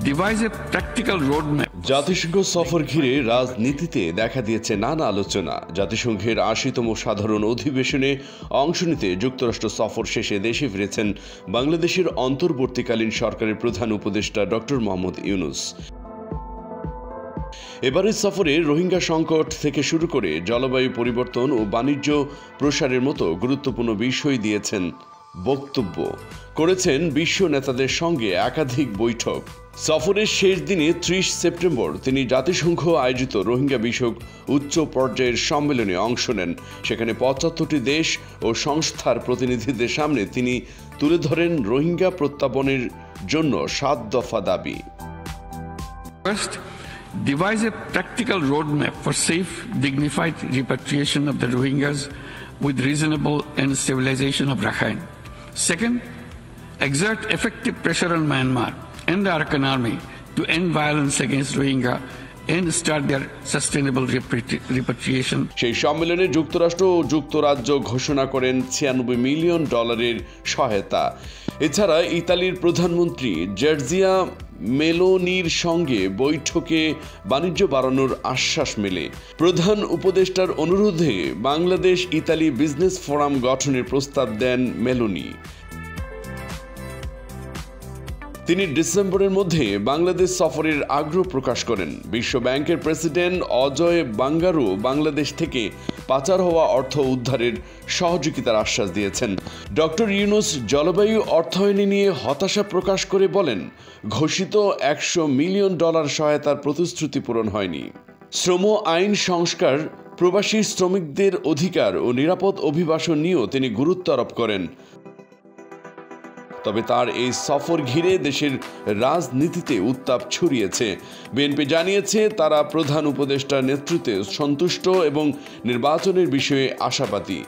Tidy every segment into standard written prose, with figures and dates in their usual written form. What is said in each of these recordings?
devise a practical roadmap. জাতিসংঘ সফর ঘিরে রাজনীতিতে দেখা দিয়েছে নানা আলোচনা। জাতিসংঘের ৮০তম সাধারণ অধিবেশনে অংশ নিতে যুক্তরাষ্ট্র সফর শেষে দেশে ফিরেছেন বাংলাদেশের অন্তর্বর্তীকালীন সরকারের প্রধান উপদেষ্টা ডক্টর মোহাম্মদ ইউনূস। এবারের সফরে রোহিঙ্গা সংকট থেকে শুরু করে জলবায়ু পরিবর্তন ও বাণিজ্য প্রসারের মতো গুরুত্বপূর্ণ বিষয় দিয়েছেন বক্তব্য করেছেন বিশ্ব নেতাদের সঙ্গে একাধিক বৈঠক। সফরের শেষ দিনে ৩০ সেপ্টেম্বর তিনি জাতিসংঘ আয়োজিত রোহিঙ্গা বিষয়ক উচ্চ পর্যায়ের সম্মেলনে অংশ নেন। সেখানে ৭৫টি দেশ ও সংস্থার প্রতিনিধিদের সামনে তিনি তুলে ধরেন রোহিঙ্গা প্রত্যাবনের জন্য ৭ দফা দাবি। Devise a practical roadmap for safe, dignified repatriation of the Rohingyas with reasonable and stabilization of Rakhine. Second, exert effective pressure on Myanmar and the Arakan Army to end violence against Rohingya and start their sustainable repatriation. সেই সম্মেলনে যুক্তরাষ্ট্র ও যুক্তরাজ্য ঘোষণা করেন $৯৬ million সহায়তা। এছাড়া ইতালির প্রধানমন্ত্রী জর্জিয়া মেলোনির সঙ্গে বৈঠকে বাণিজ্য বাড়ানোর আশ্বাস মেলে। প্রধান উপদেষ্টার অনুরোধে বাংলাদেশ ইতালি বিজনেস ফোরাম গঠনের প্রস্তাব দেন মেলোনি। তিনি ডিসেম্বরের মধ্যে বাংলাদেশ সফরের আগ্রহ প্রকাশ করেন। বিশ্ব ব্যাংকের প্রেসিডেন্ট অজয় বাঙ্গারু বাংলাদেশ থেকে পাচার হওয়া অর্থ উদ্ধারের সহযোগিতার আশ্বাস দিয়েছেন। ডক্টর ইউনূস জলবায়ু অর্থায়ন নিয়ে হতাশা প্রকাশ করে বলেন, ঘোষিত $১০০ মিলিয়ন সহায়তার প্রতিশ্রুতি পূরণ হয়নি। শ্রম আইন সংস্কার, প্রবাসী শ্রমিকদের অধিকার ও নিরাপদ অভিবাসন নিয়েও তিনি গুরুত্ব আরোপ করেন। তবে তার এই সফর ঘিরে দেশের রাজনীতিতে উত্তাপ ছড়িয়েছে। বিএনপি জানিয়েছে তারা প্রধান উপদেষ্টার নেতৃত্বে সন্তুষ্ট এবং নির্বাচনের বিষয়ে আশাবাদী।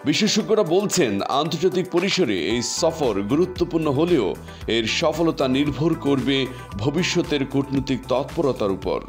বিশেষজ্ঞরা বলছেন, আন্তর্জাতিক পরিসরে এই সফর গুরুত্বপূর্ণ হলেও এর সফলতা নির্ভর করবে ভবিষ্যতের কূটনৈতিক তৎপরতার উপর।